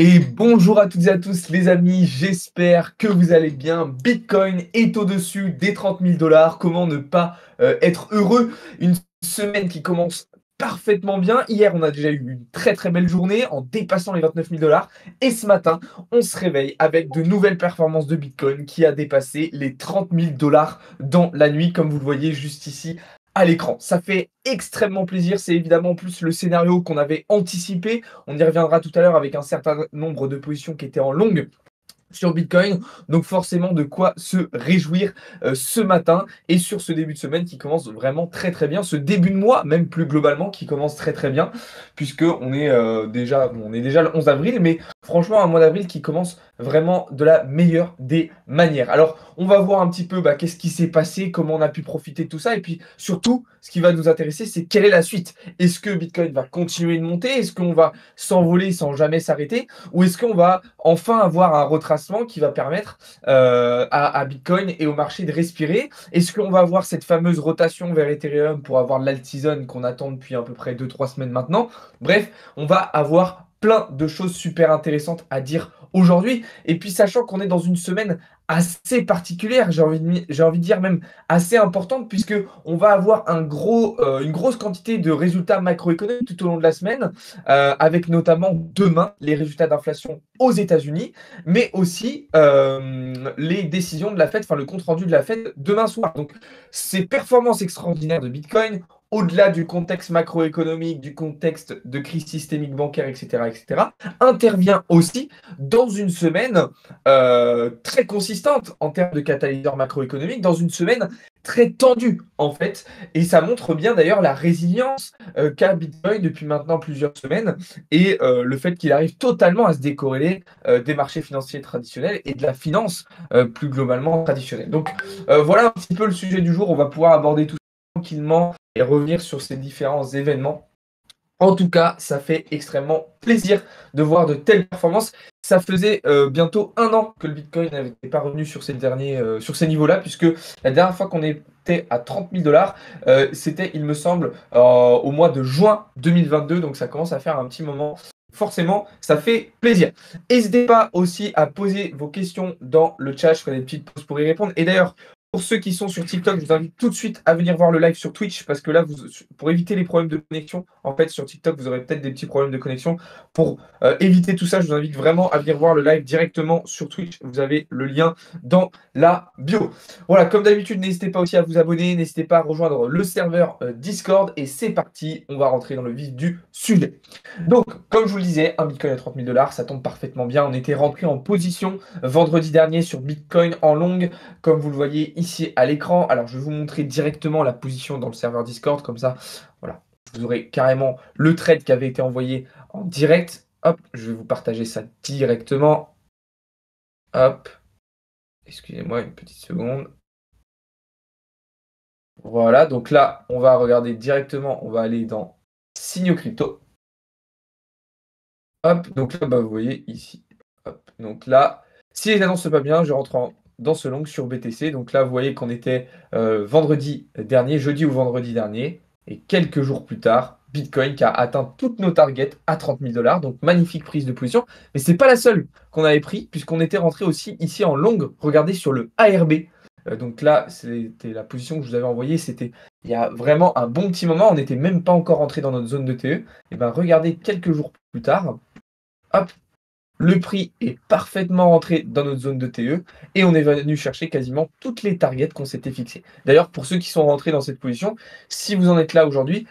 Et bonjour à toutes et à tous les amis, j'espère que vous allez bien. Bitcoin est au-dessus des 30 000 dollars. Comment ne pas être heureux? Une semaine qui commence parfaitement bien. Hier, on a déjà eu une très très belle journée en dépassant les 29 000 dollars. Et ce matin, on se réveille avec de nouvelles performances de Bitcoin qui a dépassé les 30 000 dollars dans la nuit, comme vous le voyez juste ici à l'écran. Ça fait extrêmement plaisir. C'est évidemment plus le scénario qu'on avait anticipé. On y reviendra tout à l'heure avec un certain nombre de positions qui étaient en longue sur Bitcoin. Donc forcément de quoi se réjouir ce matin et sur ce début de semaine qui commence vraiment très très bien. Ce début de mois, même plus globalement, qui commence très très bien, puisque on est déjà le 11 avril, mais franchement un mois d'avril qui commence vraiment de la meilleure des manières. Alors on va voir un petit peu qu'est-ce qui s'est passé, comment on a pu profiter de tout ça, et puis surtout ce qui va nous intéresser, c'est quelle est la suite. Est-ce que Bitcoin va continuer de monter? Est-ce qu'on va s'envoler sans jamais s'arrêter? Ou est-ce qu'on va enfin avoir un retracement qui va permettre à Bitcoin et au marché de respirer? Est-ce qu'on va avoir cette fameuse rotation vers Ethereum pour avoir l'altizone qu'on attend depuis à peu près 2-3 semaines maintenant? Bref, on va avoir plein de choses super intéressantes à dire aujourd'hui. Et puis sachant qu'on est dans une semaine assez particulière, j'ai envie de dire même assez importante, puisque on va avoir une grosse quantité de résultats macroéconomiques tout au long de la semaine, avec notamment demain les résultats d'inflation aux États-Unis, mais aussi les décisions de la Fed, enfin le compte-rendu de la Fed demain soir. Donc ces performances extraordinaires de Bitcoin, au-delà du contexte macroéconomique, du contexte de crise systémique bancaire, etc., intervient aussi dans une semaine très consistante en termes de catalyseur macroéconomique, dans une semaine très tendue en fait, et ça montre bien d'ailleurs la résilience qu'a Bitcoin depuis maintenant plusieurs semaines, et le fait qu'il arrive totalement à se décorréler des marchés financiers traditionnels et de la finance plus globalement traditionnelle. Donc voilà un petit peu le sujet du jour, on va pouvoir aborder tout ça tranquillement et revenir sur ces différents événements. En tout cas, ça fait extrêmement plaisir de voir de telles performances. Ça faisait bientôt un an que le Bitcoin n'était pas revenu sur sur ces niveaux-là, puisque la dernière fois qu'on était à 30 000 dollars, c'était, il me semble, au mois de juin 2022. Donc ça commence à faire un petit moment. Forcément, ça fait plaisir. N'hésitez pas aussi à poser vos questions dans le chat. Je ferai des petites pauses pour y répondre. Et d'ailleurs, pour ceux qui sont sur TikTok, je vous invite tout de suite à venir voir le live sur Twitch, parce que là, pour éviter les problèmes de connexion, en fait, sur TikTok, vous aurez peut-être des petits problèmes de connexion. Pour éviter tout ça, je vous invite vraiment à venir voir le live directement sur Twitch. Vous avez le lien dans la bio. Voilà, comme d'habitude, n'hésitez pas aussi à vous abonner, n'hésitez pas à rejoindre le serveur Discord, et c'est parti, on va rentrer dans le vif du sujet. Donc, comme je vous le disais, un Bitcoin à 30 000 dollars, ça tombe parfaitement bien. On était rentré en position vendredi dernier sur Bitcoin en longue, comme vous le voyez ici à l'écran. Alors, je vais vous montrer directement la position dans le serveur Discord, comme ça, voilà, vous aurez carrément le trade qui avait été envoyé en direct. Hop, je vais vous partager ça directement. Hop, excusez-moi une petite seconde. Voilà, donc là, on va regarder directement, on va aller dans Signaux Crypto. Hop, donc là, vous voyez ici. Hop, donc là, si les annonces ne sont pas bien, je rentre dans ce long sur BTC. Donc là, vous voyez qu'on était vendredi dernier, jeudi ou vendredi dernier. Et quelques jours plus tard, Bitcoin qui a atteint toutes nos targets à 30 000 dollars. Donc magnifique prise de position. Mais ce n'est pas la seule qu'on avait pris, puisqu'on était rentré aussi ici en longue. Regardez sur le ARB. Donc là, c'était la position que je vous avais envoyée. C'était il y a vraiment un bon petit moment. On n'était même pas encore rentré dans notre zone de TE. Et bien regardez quelques jours plus tard. Hop, le prix est parfaitement rentré dans notre zone de TE et on est venu chercher quasiment toutes les targets qu'on s'était fixées. D'ailleurs, pour ceux qui sont rentrés dans cette position, si vous en êtes là aujourd'hui,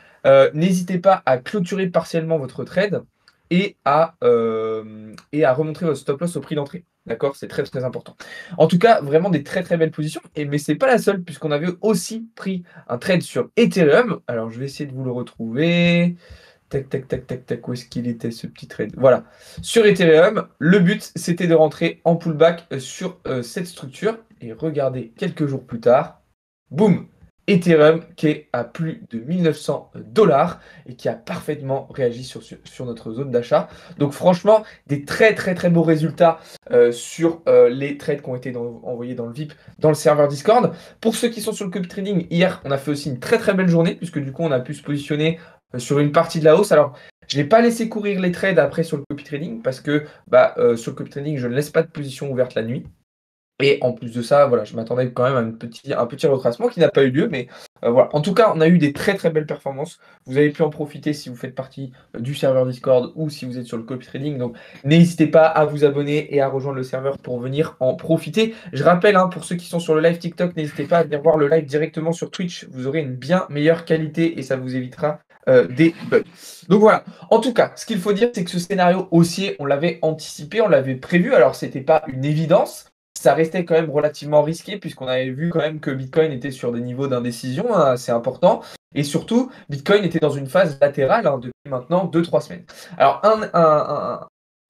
n'hésitez pas à clôturer partiellement votre trade et à remontrer votre stop loss au prix d'entrée. D'accord? C'est très très important. En tout cas, vraiment des très très belles positions. Mais ce n'est pas la seule, puisqu'on avait aussi pris un trade sur Ethereum. Alors, je vais essayer de vous le retrouver. Tac, tac, tac, tac, tac, où est-ce qu'il était ce petit trade? Voilà. Sur Ethereum, le but, c'était de rentrer en pullback sur cette structure. Et regardez, quelques jours plus tard, boum, Ethereum qui est à plus de 1900 dollars et qui a parfaitement réagi sur notre zone d'achat. Donc franchement, des très très très beaux résultats sur les trades qui ont été envoyés dans le VIP, dans le serveur Discord. Pour ceux qui sont sur le copy trading, hier, on a fait aussi une très très belle journée, puisque du coup, on a pu se positionner sur une partie de la hausse. Alors, Je n'ai pas laissé courir les trades après sur le copy trading parce que sur le copy trading, je ne laisse pas de position ouverte la nuit. Et en plus de ça, voilà, je m'attendais quand même à un petit retracement qui n'a pas eu lieu, mais voilà. En tout cas, on a eu des très, très belles performances. Vous avez pu en profiter si vous faites partie du serveur Discord ou si vous êtes sur le copy trading. Donc, n'hésitez pas à vous abonner et à rejoindre le serveur pour venir en profiter. Je rappelle, hein, pour ceux qui sont sur le live TikTok, n'hésitez pas à venir voir le live directement sur Twitch. Vous aurez une bien meilleure qualité et ça vous évitera des bugs. Donc voilà. En tout cas, ce qu'il faut dire, c'est que ce scénario haussier, on l'avait anticipé, on l'avait prévu. Alors, c'était pas une évidence. Ça restait quand même relativement risqué puisqu'on avait vu quand même que Bitcoin était sur des niveaux d'indécision assez importants. Et surtout, Bitcoin était dans une phase latérale depuis maintenant 2-3 semaines. Alors,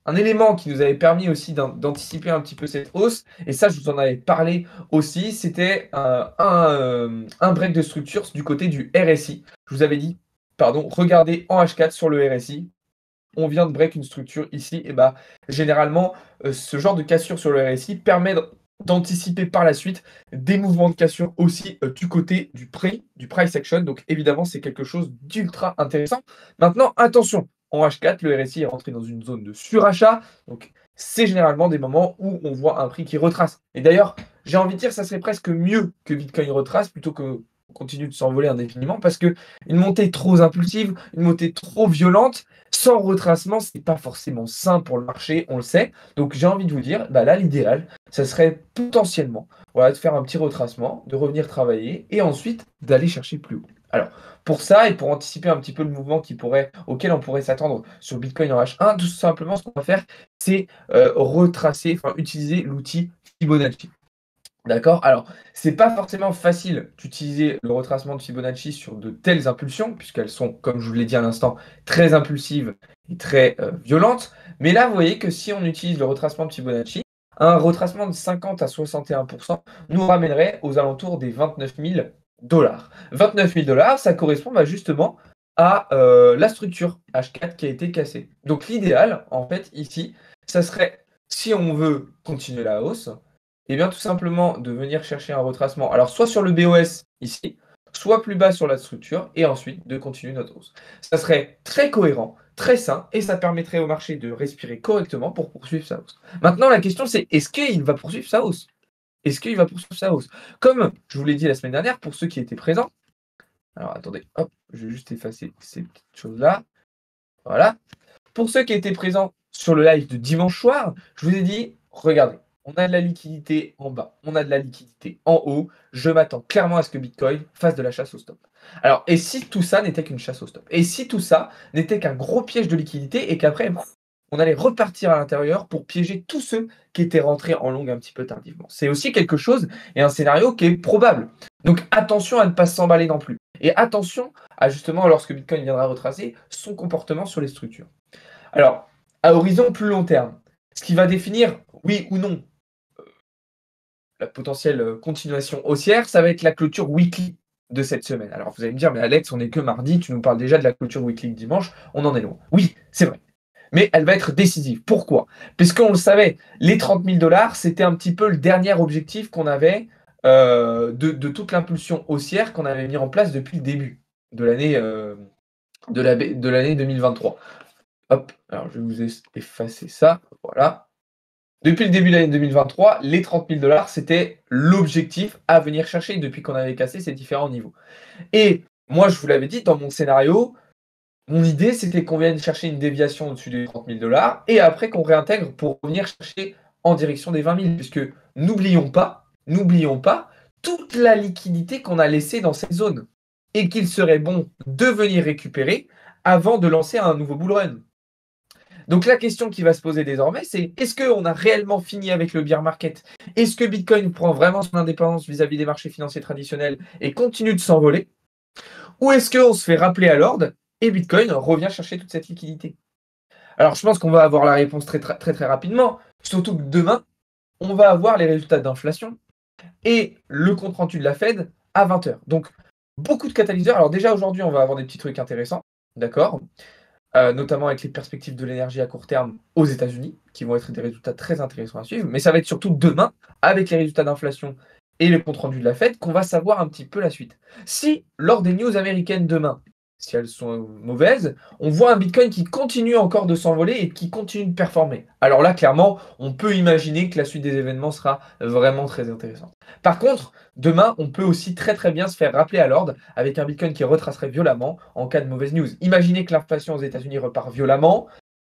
un élément qui nous avait permis aussi d'anticiper un petit peu cette hausse, et ça, je vous en avais parlé aussi, c'était un break de structure du côté du RSI. Je vous avais dit, pardon, regardez en H4 sur le RSI. On vient de break une structure ici, et généralement, ce genre de cassure sur le RSI permet d'anticiper par la suite des mouvements de cassure aussi du côté du price action. Donc évidemment, c'est quelque chose d'ultra intéressant. Maintenant, attention, en H4, le RSI est rentré dans une zone de surachat. Donc c'est généralement des moments où on voit un prix qui retrace. Et d'ailleurs, j'ai envie de dire, ça serait presque mieux que Bitcoin retrace plutôt que continue de s'envoler indéfiniment parce que une montée trop impulsive, une montée trop violente, sans retracement, ce n'est pas forcément sain pour le marché, on le sait. Donc j'ai envie de vous dire, là, l'idéal, ça serait potentiellement de faire un petit retracement, de revenir travailler et ensuite d'aller chercher plus haut. Alors, pour ça et pour anticiper un petit peu le mouvement auquel on pourrait s'attendre sur Bitcoin en H1, tout simplement, ce qu'on va faire, c'est utiliser l'outil Fibonacci. D'accord? Alors, c'est pas forcément facile d'utiliser le retracement de Fibonacci sur de telles impulsions, puisqu'elles sont, comme je vous l'ai dit à l'instant, très impulsives et très violentes. Mais là, vous voyez que si on utilise le retracement de Fibonacci, un retracement de 50 à 61% nous ramènerait aux alentours des 29 000 dollars. 29 000 dollars, ça correspond justement à la structure H4 qui a été cassée. Donc l'idéal, en fait, ici, ça serait, si on veut continuer la hausse, et bien tout simplement de venir chercher un retracement, alors soit sur le BOS ici, soit plus bas sur la structure, et ensuite de continuer notre hausse. Ça serait très cohérent, très sain, et ça permettrait au marché de respirer correctement pour poursuivre sa hausse. Maintenant, la question c'est, est-ce qu'il va poursuivre sa hausse? Est-ce qu'il va poursuivre sa hausse? Comme je vous l'ai dit la semaine dernière, pour ceux qui étaient présents, alors attendez, hop, je vais juste effacer ces petites choses-là. Voilà. Pour ceux qui étaient présents sur le live de dimanche soir, je vous ai dit, regardez, on a de la liquidité en bas, on a de la liquidité en haut. Je m'attends clairement à ce que Bitcoin fasse de la chasse au stop. Alors, et si tout ça n'était qu'une chasse au stop? Et si tout ça n'était qu'un gros piège de liquidité et qu'après, on allait repartir à l'intérieur pour piéger tous ceux qui étaient rentrés en long un petit peu tardivement? C'est aussi quelque chose et un scénario qui est probable. Donc attention à ne pas s'emballer non plus. Et attention à justement, lorsque Bitcoin viendra retracer, son comportement sur les structures. Alors, à horizon plus long terme, ce qui va définir, oui ou non, la potentielle continuation haussière, ça va être la clôture weekly de cette semaine. Alors vous allez me dire, mais Alex, on n'est que mardi, tu nous parles déjà de la clôture weekly de dimanche, on en est loin. Oui, c'est vrai. Mais elle va être décisive. Pourquoi? Puisqu'on le savait, les 30 000 dollars, c'était un petit peu le dernier objectif qu'on avait de toute l'impulsion haussière qu'on avait mis en place depuis le début de l'année 2023. Hop, alors je vais vous effacer ça, voilà. Depuis le début de l'année 2023, les 30 000 dollars, c'était l'objectif à venir chercher depuis qu'on avait cassé ces différents niveaux. Et moi, je vous l'avais dit, dans mon scénario, mon idée, c'était qu'on vienne chercher une déviation au-dessus des 30 000 dollars et après qu'on réintègre pour venir chercher en direction des 20 000. Puisque n'oublions pas toute la liquidité qu'on a laissée dans cette zone et qu'il serait bon de venir récupérer avant de lancer un nouveau bull run. Donc la question qui va se poser désormais, c'est est-ce qu'on a réellement fini avec le bear market? Est-ce que Bitcoin prend vraiment son indépendance vis-à-vis des marchés financiers traditionnels et continue de s'envoler? Ou est-ce qu'on se fait rappeler à l'ordre et Bitcoin revient chercher toute cette liquidité? Alors je pense qu'on va avoir la réponse très très très, très rapidement, surtout que demain, on va avoir les résultats d'inflation et le compte-rendu de la Fed à 20 h. Donc beaucoup de catalyseurs. Alors déjà aujourd'hui, on va avoir des petits trucs intéressants, d'accord? Notamment avec les perspectives de l'énergie à court terme aux États-Unis, qui vont être des résultats très intéressants à suivre. Mais ça va être surtout demain, avec les résultats d'inflation et le compte-rendu de la Fed, qu'on va savoir un petit peu la suite. Si, lors des news américaines demain, si elles sont mauvaises, on voit un Bitcoin qui continue encore de s'envoler et qui continue de performer. Alors là, clairement, on peut imaginer que la suite des événements sera vraiment très intéressante. Par contre, demain, on peut aussi très très bien se faire rappeler à l'ordre avec un Bitcoin qui retracerait violemment en cas de mauvaise news. Imaginez que l'inflation aux États-Unis repart violemment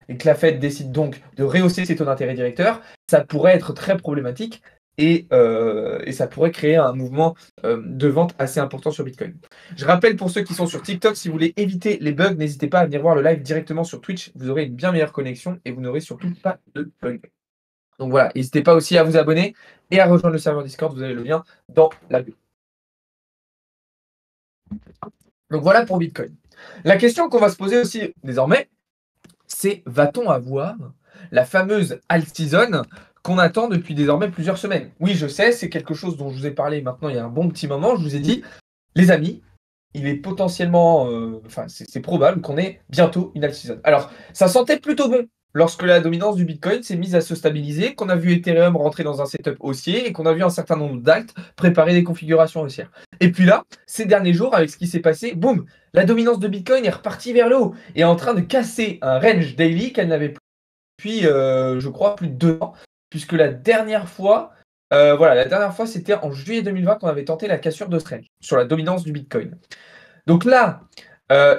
et que la Fed décide donc de rehausser ses taux d'intérêt directeurs. Ça pourrait être très problématique et ça pourrait créer un mouvement de vente assez important sur Bitcoin. Je rappelle pour ceux qui sont sur TikTok, si vous voulez éviter les bugs, n'hésitez pas à venir voir le live directement sur Twitch. Vous aurez une bien meilleure connexion et vous n'aurez surtout pas de bugs. Donc voilà, n'hésitez pas aussi à vous abonner et à rejoindre le serveur Discord. Vous avez le lien dans la bio. Donc voilà pour Bitcoin. La question qu'on va se poser aussi désormais, c'est va-t-on avoir la fameuse alt season qu'on attend depuis désormais plusieurs semaines? Oui, je sais, c'est quelque chose dont je vous ai parlé maintenant il y a un bon petit moment. Je vous ai dit, les amis, il est potentiellement, c'est probable qu'on ait bientôt une alt season. Alors, ça sentait plutôt bon lorsque la dominance du Bitcoin s'est mise à se stabiliser, qu'on a vu Ethereum rentrer dans un setup haussier et qu'on a vu un certain nombre d'alts préparer des configurations haussières. Et puis là, ces derniers jours, avec ce qui s'est passé, boum, la dominance de Bitcoin est repartie vers le haut et est en train de casser un range daily qu'elle n'avait plus depuis, je crois, plus de 2 ans, puisque la dernière fois, c'était en juillet 2020 qu'on avait tenté la cassure de ce range sur la dominance du Bitcoin. Donc là,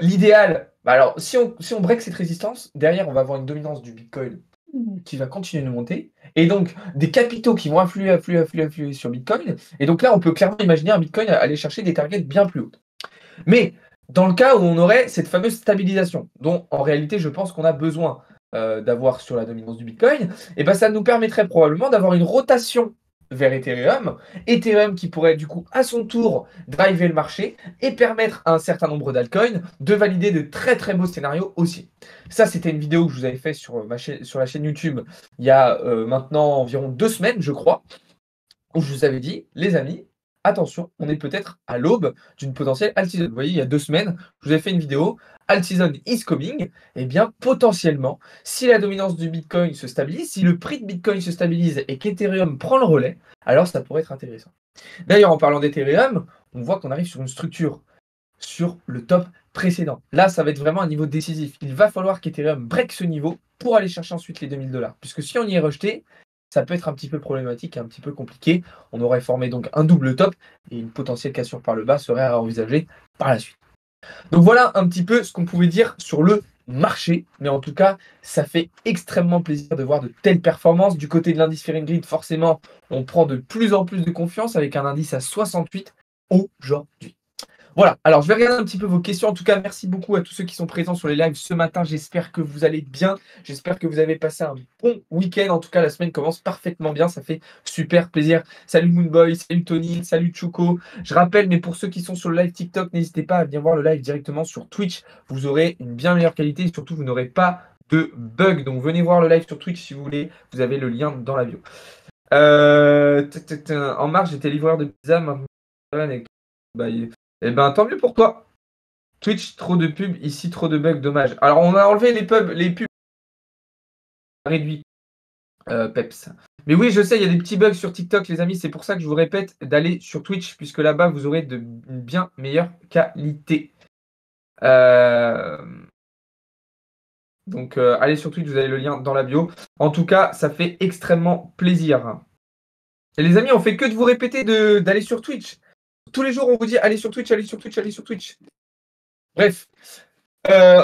l'idéal, alors si on break cette résistance, derrière, on va avoir une dominance du Bitcoin qui va continuer de monter, et donc des capitaux qui vont affluer sur Bitcoin. Et donc là, on peut clairement imaginer un Bitcoin aller chercher des targets bien plus hautes. Mais dans le cas où on aurait cette fameuse stabilisation, dont en réalité, je pense qu'on a besoin d'avoir sur la dominance du Bitcoin, et ben ça nous permettrait probablement d'avoir une rotation vers Ethereum qui pourrait du coup à son tour driver le marché et permettre à un certain nombre d'altcoins de valider de très très beaux scénarios aussi. Ça, c'était une vidéo que je vous avais fait sur la chaîne YouTube il y a maintenant environ 2 semaines, je crois, où je vous avais dit, les amis, attention, on est peut-être à l'aube d'une potentielle alt season. Vous voyez, il y a 2 semaines, je vous avais fait une vidéo, alt season is coming. Eh bien, potentiellement, si la dominance du Bitcoin se stabilise, si le prix de Bitcoin se stabilise et qu'Ethereum prend le relais, alors ça pourrait être intéressant. D'ailleurs, en parlant d'Ethereum, on voit qu'on arrive sur une structure sur le top précédent. Là, ça va être vraiment un niveau décisif. Il va falloir qu'Ethereum break ce niveau pour aller chercher ensuite les 2000 $. Puisque si on y est rejeté, ça peut être un petit peu problématique et un petit peu compliqué. On aurait formé donc un double top et une potentielle cassure par le bas serait à envisager par la suite. Donc voilà un petit peu ce qu'on pouvait dire sur le marché. Mais en tout cas, ça fait extrêmement plaisir de voir de telles performances. Du côté de l'indice Fear & Greed, forcément, on prend de plus en plus de confiance avec un indice à 68 aujourd'hui. Voilà, alors je vais regarder un petit peu vos questions. En tout cas, merci beaucoup à tous ceux qui sont présents sur les lives ce matin. J'espère que vous allez bien. J'espère que vous avez passé un bon week-end. En tout cas, la semaine commence parfaitement bien. Ça fait super plaisir. Salut Moonboy, salut Tony, salut Chuko. Je rappelle, mais pour ceux qui sont sur le live TikTok, n'hésitez pas à venir voir le live directement sur Twitch. Vous aurez une bien meilleure qualité et surtout, vous n'aurez pas de bugs. Donc, venez voir le live sur Twitch si vous voulez. Vous avez le lien dans la bio. En mars, j'étais livreur de pizza. Maintenant, eh ben, tant mieux pour toi. Twitch, trop de pubs, ici, trop de bugs, dommage. Alors, on a enlevé les pubs réduits, Peps. Mais oui, je sais, il y a des petits bugs sur TikTok, les amis. C'est pour ça que je vous répète d'aller sur Twitch, puisque là-bas, vous aurez une bien meilleure qualité. Donc, allez sur Twitch, vous avez le lien dans la bio. En tout cas, ça fait extrêmement plaisir. Et les amis, on fait que de vous répéter d'aller sur Twitch. Tous les jours, on vous dit allez sur Twitch, allez sur Twitch, allez sur Twitch. Bref.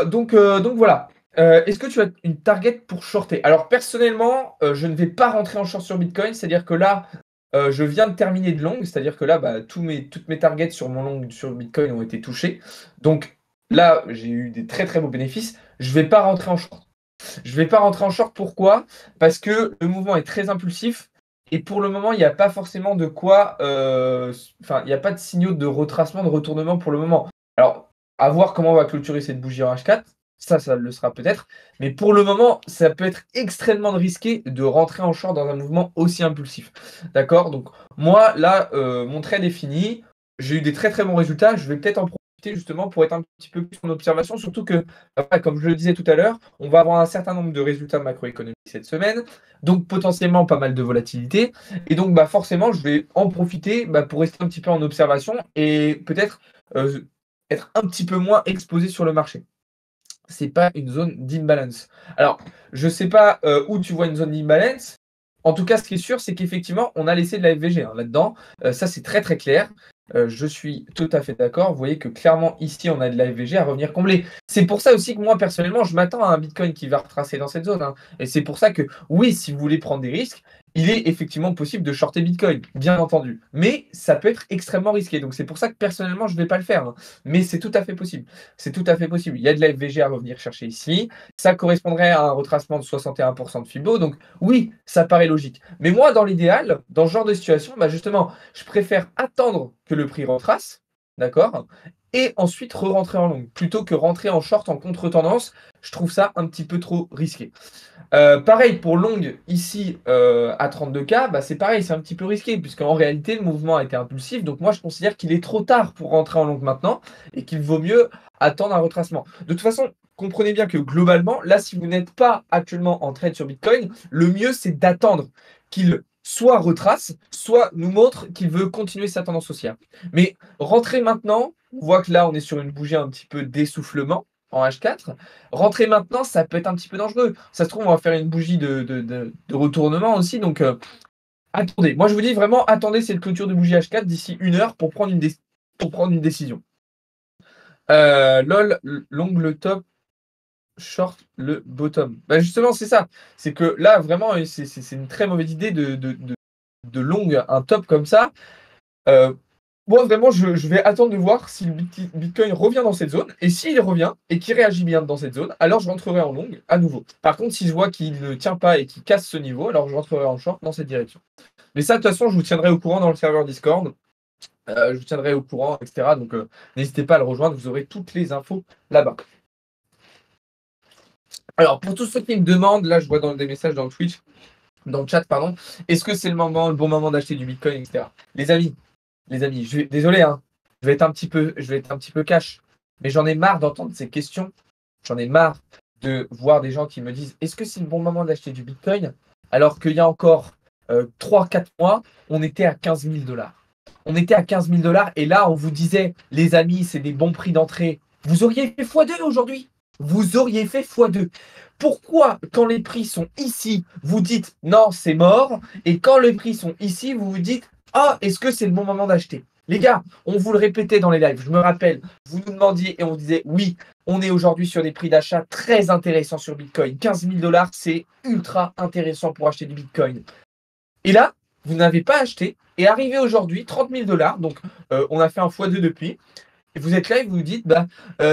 Donc voilà. Est-ce que tu as une target pour shorter? Alors personnellement, je ne vais pas rentrer en short sur Bitcoin. C'est-à-dire que là, je viens de terminer de long. C'est-à-dire que là, toutes mes targets sur mon long sur Bitcoin ont été touchées. Donc là, j'ai eu des très très beaux bénéfices. Je ne vais pas rentrer en short. Je ne vais pas rentrer en short. Pourquoi? Parce que le mouvement est très impulsif. Et pour le moment, il n'y a pas forcément de quoi. Il n'y a pas de signaux de retracement, de retournement pour le moment. Alors, à voir comment on va clôturer cette bougie en H4. Ça le sera peut-être. Mais pour le moment, ça peut être extrêmement risqué de rentrer en short dans un mouvement aussi impulsif. D'accord? Donc, moi, là, mon trade est fini. J'ai eu des très très bons résultats. Je vais peut-être en profiter justement pour être un petit peu plus en observation. Surtout que, comme je le disais tout à l'heure, on va avoir un certain nombre de résultats macroéconomiques cette semaine. Donc, potentiellement pas mal de volatilité. Et donc, forcément, je vais en profiter pour rester un petit peu en observation et peut-être être un petit peu moins exposé sur le marché. C'est pas une zone d'imbalance. Alors, je sais pas, où tu vois une zone d'imbalance. En tout cas, ce qui est sûr, c'est qu'effectivement, on a laissé de la FVG, hein, là-dedans. Ça, c'est très, très clair. Je suis tout à fait d'accord. Vous voyez que clairement, ici, on a de la FVG à revenir combler. C'est pour ça aussi que moi, personnellement, je m'attends à un Bitcoin qui va retracer dans cette zone, hein. Et c'est pour ça que, oui, si vous voulez prendre des risques, il est effectivement possible de shorter Bitcoin, bien entendu. Mais ça peut être extrêmement risqué. Donc, c'est pour ça que personnellement, je ne vais pas le faire, hein. Mais c'est tout à fait possible. C'est tout à fait possible. Il y a de la FVG à revenir chercher ici. Ça correspondrait à un retracement de 61% de Fibo. Donc oui, ça paraît logique. Mais moi, dans l'idéal, dans ce genre de situation, bah justement, je préfère attendre que le prix retrace, d'accord? Et ensuite re-rentrer en long. Plutôt que rentrer en short en contre-tendance, je trouve ça un petit peu trop risqué. Pareil pour long ici à 32K, bah, c'est pareil, c'est un petit peu risqué, puisqu'en réalité, le mouvement a été impulsif. Donc moi, je considère qu'il est trop tard pour rentrer en long maintenant et qu'il vaut mieux attendre un retracement. De toute façon, comprenez bien que globalement, là, si vous n'êtes pas actuellement en trade sur Bitcoin, le mieux, c'est d'attendre qu'il soit retrace, soit nous montre qu'il veut continuer sa tendance haussière. Mais rentrer maintenant, on voit que là, on est sur une bougie un petit peu d'essoufflement en H4. Rentrer maintenant, ça peut être un petit peu dangereux. Ça se trouve, on va faire une bougie de retournement aussi. Donc, attendez. Moi, je vous dis vraiment, attendez cette clôture de bougie H4 d'ici 1 heure pour prendre une décision. LOL, long le top, short le bottom. Bah justement, c'est ça. C'est que là, vraiment, c'est une très mauvaise idée de long un top comme ça. Euh, Moi, vraiment, je vais attendre de voir si le Bitcoin revient dans cette zone. Et s'il revient et qu'il réagit bien dans cette zone, alors je rentrerai en long à nouveau. Par contre, si je vois qu'il ne tient pas et qu'il casse ce niveau, alors je rentrerai en short dans cette direction. Mais ça, de toute façon, je vous tiendrai au courant dans le serveur Discord. Je vous tiendrai au courant, etc. Donc, n'hésitez pas à le rejoindre. Vous aurez toutes les infos là-bas. Alors, pour tous ceux qui me demandent, là, je vois dans des messages dans le Twitch, dans le chat, pardon, est-ce que c'est le bon moment d'acheter du Bitcoin, etc. Les amis, désolé, hein, je vais être un petit peu cash, mais j'en ai marre d'entendre ces questions. J'en ai marre de voir des gens qui me disent est-ce que c'est le bon moment d'acheter du Bitcoin alors qu'il y a encore 3-4 mois, on était à 15 000 $. On était à 15 000 $ et là, on vous disait les amis, c'est des bons prix d'entrée. Vous auriez fait x2 aujourd'hui. Vous auriez fait x2. Pourquoi, quand les prix sont ici, vous dites non, c'est mort, et quand les prix sont ici, vous vous dites ah, est-ce que c'est le bon moment d'acheter? Les gars, on vous le répétait dans les lives, je me rappelle, vous nous demandiez et on vous disait oui, on est aujourd'hui sur des prix d'achat très intéressants sur Bitcoin. 15 000 $, c'est ultra intéressant pour acheter du Bitcoin. Et là, vous n'avez pas acheté, et arrivé aujourd'hui, 30 000 $, donc on a fait un x2 depuis, et vous êtes là et vous vous dites, bah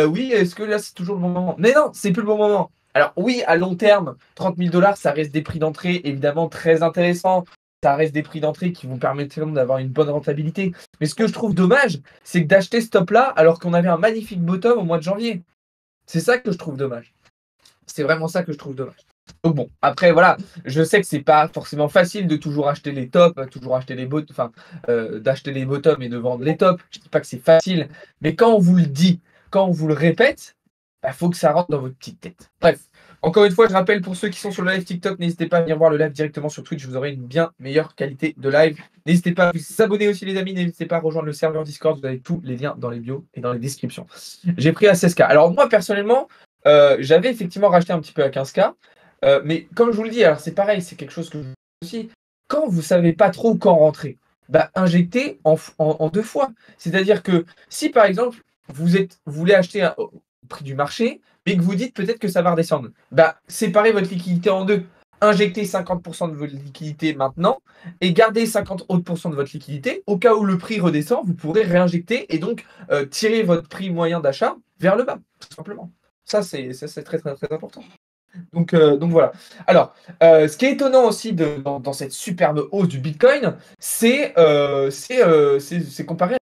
oui, est-ce que là c'est toujours le bon moment? Mais non, c'est plus le bon moment. Alors oui, à long terme, 30 000 $, ça reste des prix d'entrée évidemment très intéressants. Ça reste des prix d'entrée qui vous permettront d'avoir une bonne rentabilité. Mais ce que je trouve dommage, c'est que d'acheter ce top-là alors qu'on avait un magnifique bottom au mois de janvier. C'est ça que je trouve dommage. C'est vraiment ça que je trouve dommage. Donc bon, après voilà, je sais que c'est pas forcément facile de toujours acheter les tops, toujours acheter les bottoms, enfin d'acheter les bottoms et de vendre les tops. Je dis pas que c'est facile, mais quand on vous le dit, quand on vous le répète, bah, faut que ça rentre dans votre petite tête. Bref, encore une fois, je rappelle pour ceux qui sont sur le live TikTok, n'hésitez pas à venir voir le live directement sur Twitch, vous aurez une bien meilleure qualité de live. N'hésitez pas à vous abonner aussi les amis, n'hésitez pas à rejoindre le serveur Discord, vous avez tous les liens dans les bios et dans les descriptions. J'ai pris à 16K. Alors moi personnellement, j'avais effectivement racheté un petit peu à 15K. Mais comme je vous le dis, alors c'est pareil, c'est quelque chose que je vous dis aussi. Quand vous ne savez pas trop quand rentrer, bah, injectez en 2 fois. C'est-à-dire que si par exemple vous voulez acheter au prix du marché, mais que vous dites peut-être que ça va redescendre, bah, séparez votre liquidité en deux. Injectez 50% de votre liquidité maintenant et gardez 50 autres % de votre liquidité. Au cas où le prix redescend, vous pourrez réinjecter et donc tirer votre prix moyen d'achat vers le bas, tout simplement. Ça, c'est très, très, très important. Donc voilà. Alors, ce qui est étonnant aussi dans cette superbe hausse du Bitcoin, c'est comparé.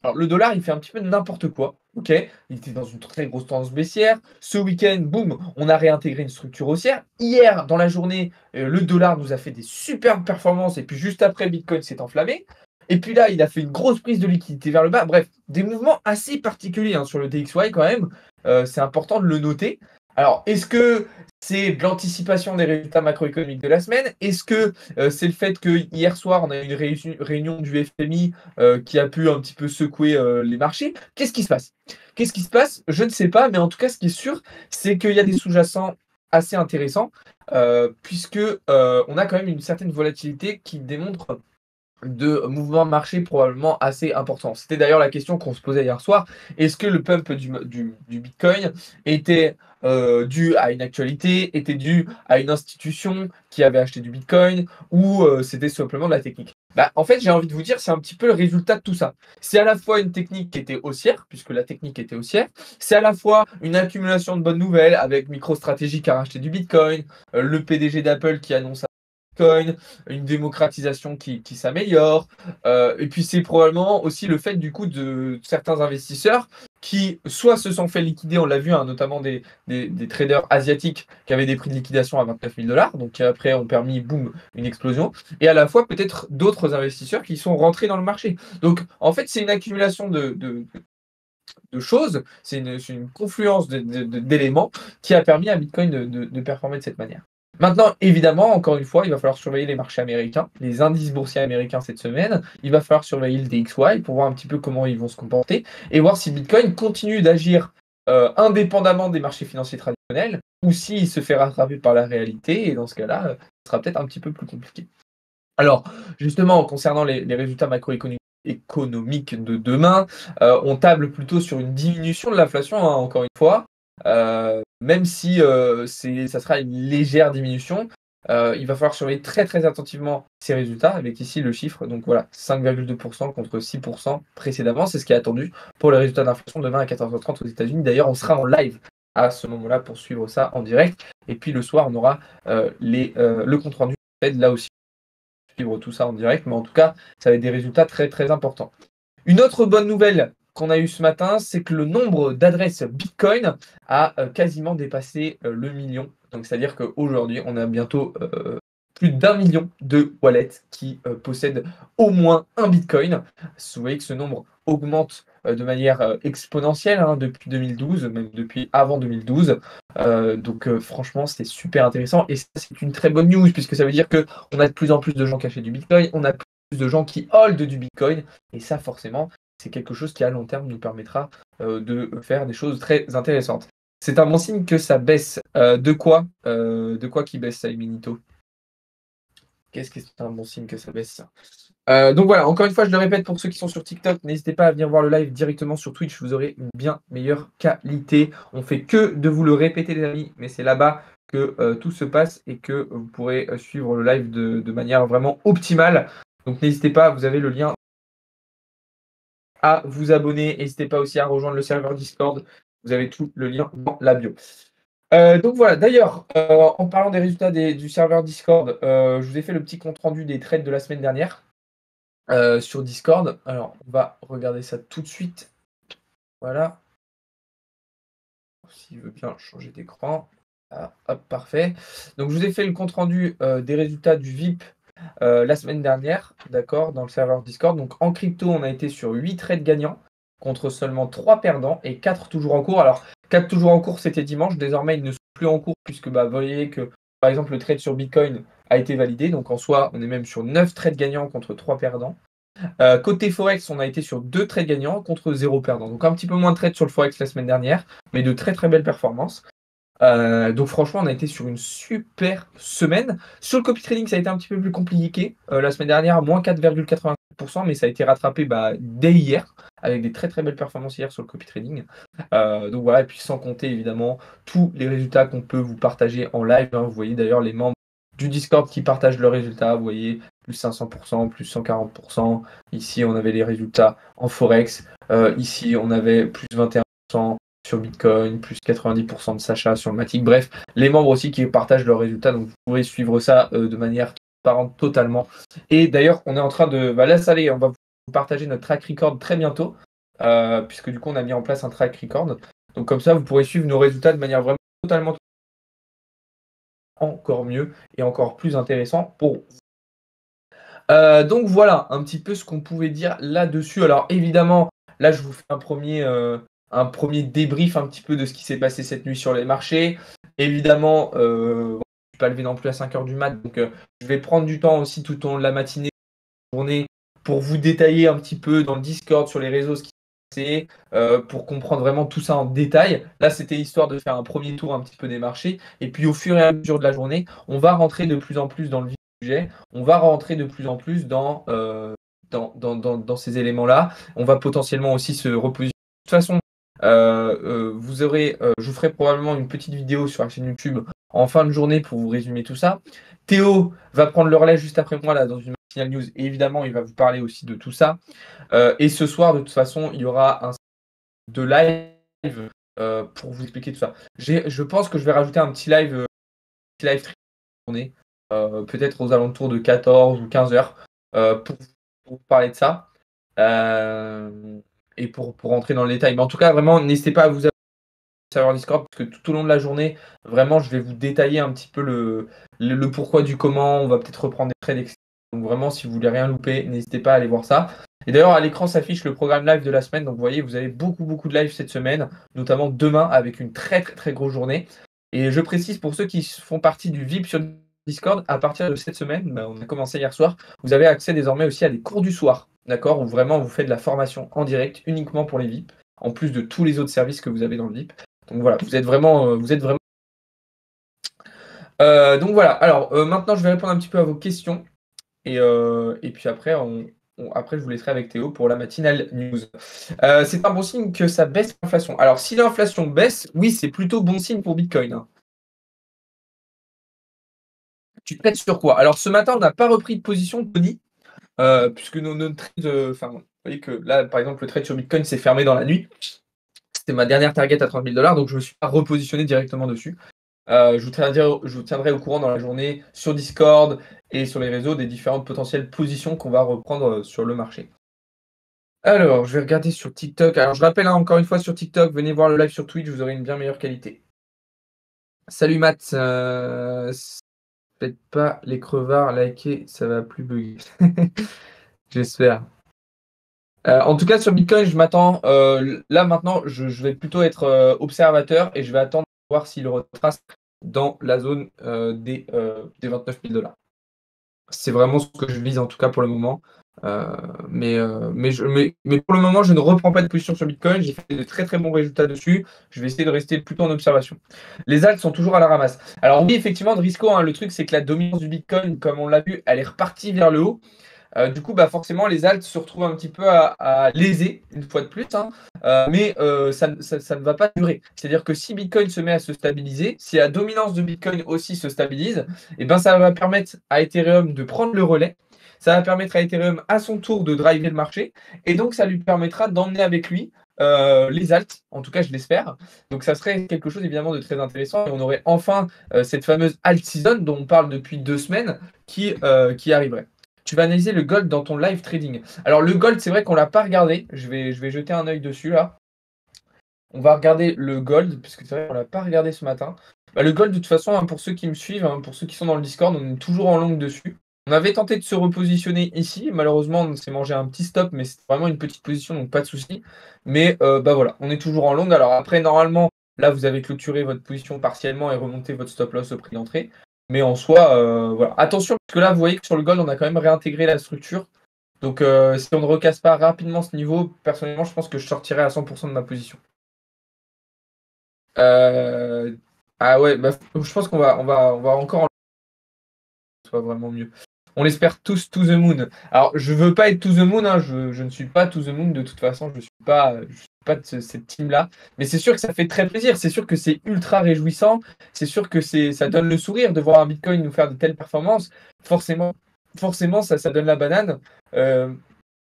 Alors, le dollar, il fait un petit peu n'importe quoi. Ok, il était dans une très grosse tendance baissière. Ce week-end, boum, on a réintégré une structure haussière. Hier, dans la journée, le dollar nous a fait des superbes performances. Et puis juste après, Bitcoin s'est enflammé. Et puis là, il a fait une grosse prise de liquidité vers le bas. Bref, des mouvements assez particuliers hein, sur le DXY quand même. C'est important de le noter. Alors, est-ce que c'est de l'anticipation des résultats macroéconomiques de la semaine? Est-ce que c'est le fait que hier soir, on a eu une réunion du FMI qui a pu un petit peu secouer les marchés? Qu'est-ce qui se passe? Qu'est-ce qui se passe? Je ne sais pas, mais en tout cas, ce qui est sûr, c'est qu'il y a des sous-jacents assez intéressants, puisque on a quand même une certaine volatilité qui démontre de mouvements de marché probablement assez importants. C'était d'ailleurs la question qu'on se posait hier soir. Est-ce que le pump du Bitcoin était dû à une actualité, était dû à une institution qui avait acheté du Bitcoin ou c'était simplement de la technique? Bah, en fait, j'ai envie de vous dire, c'est un petit peu le résultat de tout ça. C'est à la fois une technique qui était haussière, puisque la technique était haussière, c'est à la fois une accumulation de bonnes nouvelles avec MicroStrategy qui a racheté du Bitcoin, le PDG d'Apple qui annonce Bitcoin, une démocratisation qui s'améliore. Et puis c'est probablement aussi le fait du coup de certains investisseurs qui soit se sont fait liquider, on l'a vu, hein, notamment des traders asiatiques qui avaient des prix de liquidation à 29 000 $, donc qui après ont permis, boum, une explosion, et à la fois peut-être d'autres investisseurs qui sont rentrés dans le marché. Donc en fait, c'est une accumulation de choses, c'est une confluence d'éléments qui a permis à Bitcoin de performer de cette manière. Maintenant, évidemment, encore une fois, il va falloir surveiller les marchés américains, les indices boursiers américains cette semaine. Il va falloir surveiller le DXY pour voir un petit peu comment ils vont se comporter et voir si Bitcoin continue d'agir indépendamment des marchés financiers traditionnels ou s'il se fait rattraper par la réalité. Et dans ce cas-là, ce sera peut-être un petit peu plus compliqué. Alors, justement, concernant les résultats macroéconomiques de demain, on table plutôt sur une diminution de l'inflation, hein, encore une fois, même si ça sera une légère diminution. Il va falloir surveiller très très attentivement ces résultats, avec ici le chiffre, donc voilà, 5,2% contre 6% précédemment, c'est ce qui est attendu pour les résultats d'inflation demain à 14h30 aux États-Unis. D'ailleurs, on sera en live à ce moment-là pour suivre ça en direct. Et puis le soir, on aura le compte-rendu là aussi suivre tout ça en direct, mais en tout cas, ça va être des résultats très très importants. Une autre bonne nouvelle qu'on a eue ce matin, c'est que le nombre d'adresses Bitcoin a quasiment dépassé le million. Donc, c'est-à-dire qu'aujourd'hui, on a bientôt plus d'1 million de wallets qui possèdent au moins un Bitcoin. Vous voyez que ce nombre augmente de manière exponentielle, hein, depuis 2012, même depuis avant 2012. Donc franchement, c'est super intéressant et ça, c'est une très bonne news puisque ça veut dire qu'on a de plus en plus de gens qui achètent du Bitcoin, on a plus de gens qui hold du Bitcoin et ça, forcément, c'est quelque chose qui à long terme nous permettra de faire des choses très intéressantes. C'est un bon signe que ça baisse. De quoi qui baisse ça, Eminito? Qu'est-ce que c'est un bon signe que ça baisse ça? Donc voilà, encore une fois, je le répète pour ceux qui sont sur TikTok, n'hésitez pas à venir voir le live directement sur Twitch, vous aurez une bien meilleure qualité. On fait que de vous le répéter, les amis, mais c'est là-bas que tout se passe et que vous pourrez suivre le live de manière vraiment optimale. Donc n'hésitez pas, vous avez le lien à vous abonner. N'hésitez pas aussi à rejoindre le serveur Discord. Vous avez tout le lien dans la bio. Donc voilà, d'ailleurs, en parlant des résultats du serveur Discord, je vous ai fait le petit compte-rendu des trades de la semaine dernière sur Discord. Alors, on va regarder ça tout de suite. Voilà. S'il veut bien changer d'écran. Ah, hop, parfait. Donc, je vous ai fait le compte-rendu des résultats du VIP la semaine dernière, d'accord, dans le serveur Discord. Donc, en crypto, on a été sur 8 trades gagnants contre seulement 3 perdants et 4 toujours en cours. Alors, 4 toujours en cours, c'était dimanche. Désormais, ils ne sont plus en cours puisque bah, vous voyez que, par exemple, le trade sur Bitcoin a été validé. Donc, en soi, on est même sur 9 trades gagnants contre 3 perdants. Côté Forex, on a été sur 2 trades gagnants contre 0 perdant. Donc un petit peu moins de trades sur le Forex la semaine dernière, mais de très très belles performances. Donc franchement, on a été sur une super semaine. Sur le copy trading, ça a été un petit peu plus compliqué. La semaine dernière, moins 4,85%, mais ça a été rattrapé dès hier, avec des très très belles performances hier sur le copy trading. Donc voilà, et puis sans compter évidemment tous les résultats qu'on peut vous partager en live, hein. Vous voyez d'ailleurs les membres du Discord qui partagent leurs résultats. Vous voyez, plus 500%, plus 140%. Ici, on avait les résultats en Forex. Ici, on avait plus 21% sur Bitcoin, plus 90% de Sacha sur le Matic. Bref, les membres aussi qui partagent leurs résultats. Donc, vous pourrez suivre ça de manière transparente totalement. Et d'ailleurs, on est en train de... là, ça allait, on va vous partager notre track record très bientôt. Puisque du coup, on a mis en place un track record. Donc, comme ça, vous pourrez suivre nos résultats de manière vraiment totalement encore mieux et encore plus intéressant pour vous. Donc voilà un petit peu ce qu'on pouvait dire là-dessus. Alors évidemment, là je vous fais un premier un premier débrief un petit peu de ce qui s'est passé cette nuit sur les marchés. Évidemment, je ne suis pas levé non plus à 5 heures du mat, donc je vais prendre du temps aussi tout au long de la matinée, journée, pour vous détailler un petit peu dans le Discord, sur les réseaux, ce qui s'est passé, pour comprendre vraiment tout ça en détail. Là, c'était histoire de faire un premier tour un petit peu des marchés. Et puis, au fur et à mesure de la journée, on va rentrer de plus en plus dans le vif du sujet. On va rentrer de plus en plus dans ces éléments-là. On va potentiellement aussi se repositionner. De toute façon, je vous ferai probablement une petite vidéo sur la chaîne YouTube en fin de journée pour vous résumer tout ça. Théo va prendre le relais juste après moi là dans une matinale news et évidemment il va vous parler aussi de tout ça. Et ce soir de toute façon il y aura un de live pour vous expliquer tout ça. Je pense que je vais rajouter un petit live journée, peut-être aux alentours de 14 ou 15 heures pour vous parler de ça et pour rentrer dans le détail. Mais en tout cas vraiment n'hésitez pas à vous serveur Discord parce que tout au long de la journée, vraiment, je vais vous détailler un petit peu le pourquoi du comment. On va peut-être reprendre des trades, etc. Donc vraiment, si vous voulez rien louper, n'hésitez pas à aller voir ça. Et d'ailleurs, à l'écran s'affiche le programme live de la semaine. Donc vous voyez, vous avez beaucoup de live cette semaine, notamment demain avec une très grosse journée. Et je précise pour ceux qui font partie du VIP sur Discord, à partir de cette semaine, on a commencé hier soir, vous avez accès désormais aussi à des cours du soir, d'accord, où vraiment vous faites de la formation en direct uniquement pour les VIP, en plus de tous les autres services que vous avez dans le VIP. Donc voilà, vous êtes vraiment. Donc voilà. Alors maintenant, je vais répondre un petit peu à vos questions et puis après, après, je vous laisserai avec Théo pour la matinale news. C'est un bon signe que ça baisse l'inflation. Alors si l'inflation baisse, oui, c'est plutôt bon signe pour Bitcoin, hein. Tu trades sur quoi? Alors ce matin, on n'a pas repris de position, Tony, puisque nos trades, vous voyez que là, par exemple, le trade sur Bitcoin s'est fermé dans la nuit. C'était ma dernière target à 30 000 $, donc je ne me suis pas repositionné directement dessus. Je vous tiendrai au courant dans la journée sur Discord et sur les réseaux des différentes potentielles positions qu'on va reprendre sur le marché. Alors, je vais regarder sur TikTok. Alors, je rappelle encore une fois sur TikTok, venez voir le live sur Twitch, vous aurez une bien meilleure qualité. Salut Matt, faites pas les crevards, likez, ça va plus bugger. J'espère. En tout cas, sur Bitcoin, je m'attends. Là maintenant, je vais plutôt être observateur et je vais attendre de voir s'il retrace dans la zone des 29 000 $. C'est vraiment ce que je vise en tout cas pour le moment. Mais pour le moment, je ne reprends pas de position sur Bitcoin. J'ai fait de très bons résultats dessus. Je vais essayer de rester plutôt en observation. Les alts sont toujours à la ramasse. Alors oui, effectivement, de risco, hein, le truc, c'est que la dominance du Bitcoin, comme on l'a vu, elle est repartie vers le haut. Du coup, forcément, les alts se retrouvent un petit peu à léser, une fois de plus, hein. Mais ça ne va pas durer. C'est-à-dire que si Bitcoin se met à se stabiliser, si la dominance de Bitcoin aussi se stabilise, et ça va permettre à Ethereum de prendre le relais. Ça va permettre à Ethereum à son tour de driver le marché. Et donc, ça lui permettra d'emmener avec lui les alts. En tout cas, je l'espère. Donc, ça serait quelque chose évidemment de très intéressant. Et on aurait enfin cette fameuse alt season dont on parle depuis 2 semaines qui arriverait. Tu vas analyser le gold dans ton live trading. Alors le gold, c'est vrai qu'on l'a pas regardé. Je vais jeter un œil dessus là. On va regarder le gold, puisque c'est vrai qu'on l'a pas regardé ce matin. Le gold, de toute façon, hein, pour ceux qui me suivent, hein, pour ceux qui sont dans le Discord, on est toujours en long dessus. On avait tenté de se repositionner ici. Malheureusement, on s'est mangé un petit stop, mais c'est vraiment une petite position, donc pas de souci. Mais voilà, on est toujours en long. Alors après, normalement, là, vous avez clôturé votre position partiellement et remonté votre stop loss au prix d'entrée. Mais en soi, voilà. Attention, parce que là, vous voyez que sur le gold, on a quand même réintégré la structure. Donc, si on ne recasse pas rapidement ce niveau, personnellement, je pense que je sortirai à 100% de ma position. Ah ouais, je pense qu'on va encore soit vraiment mieux. On l'espère tous to the moon. Alors, je veux pas être to the moon, hein, je ne suis pas to the moon de toute façon, je suis pas de cette team-là. Mais c'est sûr que ça fait très plaisir, c'est sûr que c'est ultra réjouissant, c'est sûr que ça donne le sourire de voir un Bitcoin nous faire de telles performances. Forcément, ça donne la banane.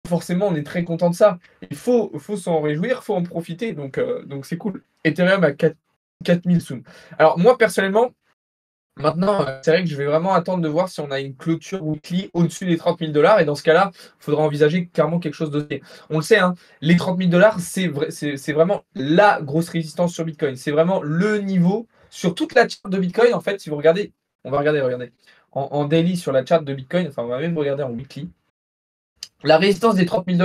Forcément, on est très content de ça. Il faut s'en réjouir, il faut en profiter, donc c'est cool. Ethereum à 4000 soon. Alors, moi, personnellement, maintenant, c'est vrai que je vais vraiment attendre de voir si on a une clôture weekly au-dessus des 30 000 $. Et dans ce cas-là, il faudra envisager clairement quelque chose d'autre. On le sait, hein, les 30 000 $, c'est vraiment la grosse résistance sur Bitcoin. C'est vraiment le niveau sur toute la charte de Bitcoin. En fait, si vous regardez, on va regarder, regardez. En daily sur la charte de Bitcoin, enfin, on va même regarder en weekly. La résistance des 30 000 $,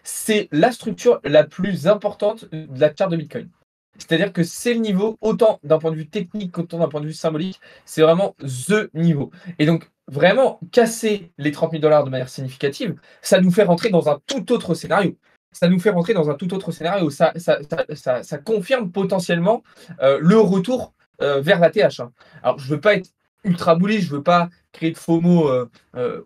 c'est la structure la plus importante de la charte de Bitcoin. C'est-à-dire que c'est le niveau, autant d'un point de vue technique qu'autant d'un point de vue symbolique, c'est vraiment the niveau. Et donc, vraiment, casser les 30 000 $ de manière significative, ça nous fait rentrer dans un tout autre scénario. Ça nous fait rentrer dans un tout autre scénario. Ça confirme potentiellement le retour vers la TH. Hein. Alors, je ne veux pas être ultra bullish, je ne veux pas créer de FOMO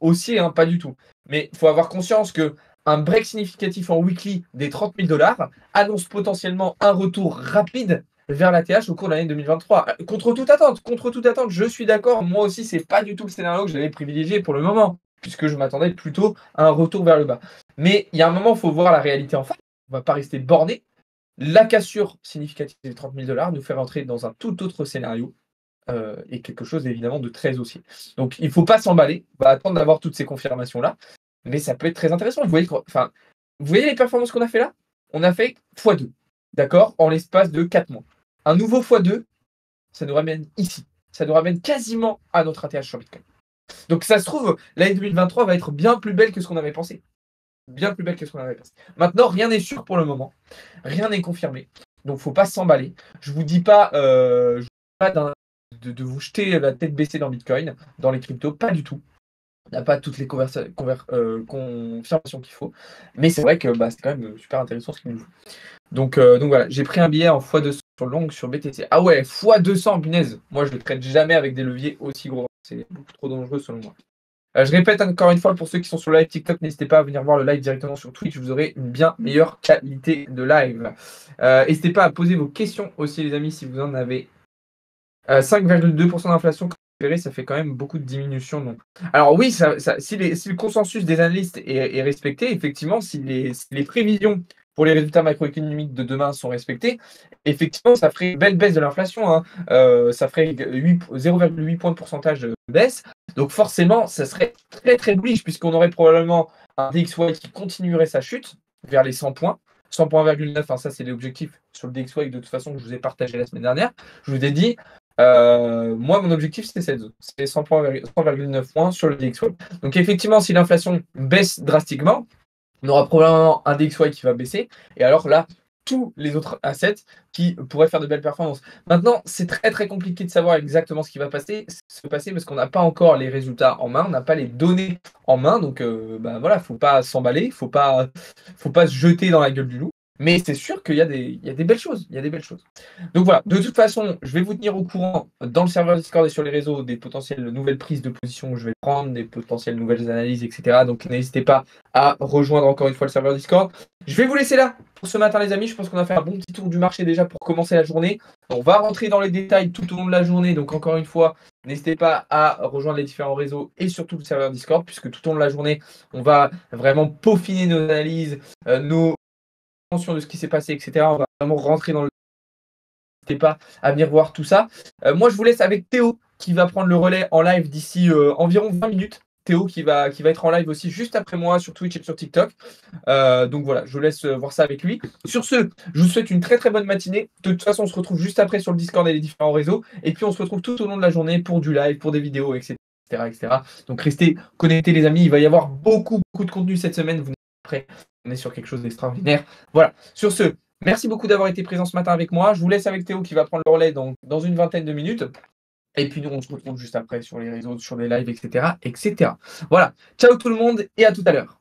haussier, hein, pas du tout. Mais il faut avoir conscience que un break significatif en weekly des 30 000 $ annonce potentiellement un retour rapide vers la TH au cours de l'année 2023. Contre toute attente, je suis d'accord. Moi aussi, c'est pas du tout le scénario que j'avais privilégié pour le moment, puisque je m'attendais plutôt à un retour vers le bas. Mais il y a un moment, il faut voir la réalité en face. On ne va pas rester borné. La cassure significative des 30 000 $ nous fait rentrer dans un tout autre scénario. Et quelque chose évidemment de très haussier. Donc il ne faut pas s'emballer, on va attendre d'avoir toutes ces confirmations-là, mais ça peut être très intéressant. Vous voyez les performances qu'on a fait là? On a fait x2, d'accord, en l'espace de 4 mois. Un nouveau x2, ça nous ramène ici. Ça nous ramène quasiment à notre ATH sur Bitcoin. Donc ça se trouve, l'année 2023 va être bien plus belle que ce qu'on avait pensé. Bien plus belle que ce qu'on avait pensé. Maintenant, rien n'est sûr pour le moment. Rien n'est confirmé. Donc il ne faut pas s'emballer. Je ne vous dis pas, de vous jeter la tête baissée dans Bitcoin, dans les cryptos, pas du tout. On n'a pas toutes les confirmations qu'il faut. Mais c'est vrai que c'est quand même super intéressant ce qu'il nous faut. Donc voilà, j'ai pris un billet en x200 sur long sur BTC. Ah ouais, x200, punaise. Moi, je ne le traite jamais avec des leviers aussi gros. C'est beaucoup trop dangereux selon moi. Je répète encore une fois pour ceux qui sont sur le live TikTok, n'hésitez pas à venir voir le live directement sur Twitch, vous aurez une bien meilleure qualité de live. N'hésitez pas à poser vos questions aussi les amis si vous en avez. 5,2% d'inflation, ça fait quand même beaucoup de diminution. Donc. Alors oui, si le consensus des analystes est respecté, effectivement, si les prévisions pour les résultats macroéconomiques de demain sont respectées, effectivement, ça ferait une belle baisse de l'inflation. Hein. Ça ferait 0,8 points de pourcentage de baisse. Donc forcément, ça serait très très bullish puisqu'on aurait probablement un DXY qui continuerait sa chute vers les 100 points. 100,9, hein, ça c'est l'objectif sur le DXY de toute façon que je vous ai partagé la semaine dernière. Je vous ai dit, moi mon objectif c'est 100,9 points sur le DXY. Donc effectivement, si l'inflation baisse drastiquement, on aura probablement un DXY qui va baisser. Et alors là, tous les autres assets qui pourraient faire de belles performances. Maintenant, c'est très très compliqué de savoir exactement ce qui va se passer parce qu'on n'a pas encore les résultats en main, on n'a pas les données en main. Donc voilà, faut pas s'emballer, faut pas se jeter dans la gueule du loup. Mais c'est sûr qu'il y a des belles choses. Il y a des belles choses. Donc voilà, de toute façon, je vais vous tenir au courant dans le serveur Discord et sur les réseaux des potentielles nouvelles prises de position que je vais prendre, des potentielles nouvelles analyses, etc. Donc n'hésitez pas à rejoindre encore une fois le serveur Discord. Je vais vous laisser là pour ce matin les amis. Je pense qu'on a fait un bon petit tour du marché déjà pour commencer la journée. On va rentrer dans les détails tout au long de la journée. Donc encore une fois, n'hésitez pas à rejoindre les différents réseaux et surtout le serveur Discord puisque tout au long de la journée, on va vraiment peaufiner nos analyses, nos de ce qui s'est passé, etc. On va vraiment rentrer dans le... N'hésitez pas à venir voir tout ça. Moi, je vous laisse avec Théo qui va prendre le relais en live d'ici environ 20 minutes. Théo qui va être en live aussi juste après moi sur Twitch et sur TikTok. Donc voilà, je vous laisse voir ça avec lui. Sur ce, je vous souhaite une très très bonne matinée. De toute façon, on se retrouve juste après sur le Discord et les différents réseaux. Et puis on se retrouve tout au long de la journée pour du live, pour des vidéos, etc. etc. Donc restez connectés les amis. Il va y avoir beaucoup de contenu cette semaine. Vous n'êtes pas prêts. On est sur quelque chose d'extraordinaire. Voilà. Sur ce, merci beaucoup d'avoir été présent ce matin avec moi. Je vous laisse avec Théo qui va prendre le relais dans une vingtaine de minutes. Et puis nous, on se retrouve juste après sur les réseaux, sur les lives, etc. Voilà. Ciao tout le monde et à tout à l'heure.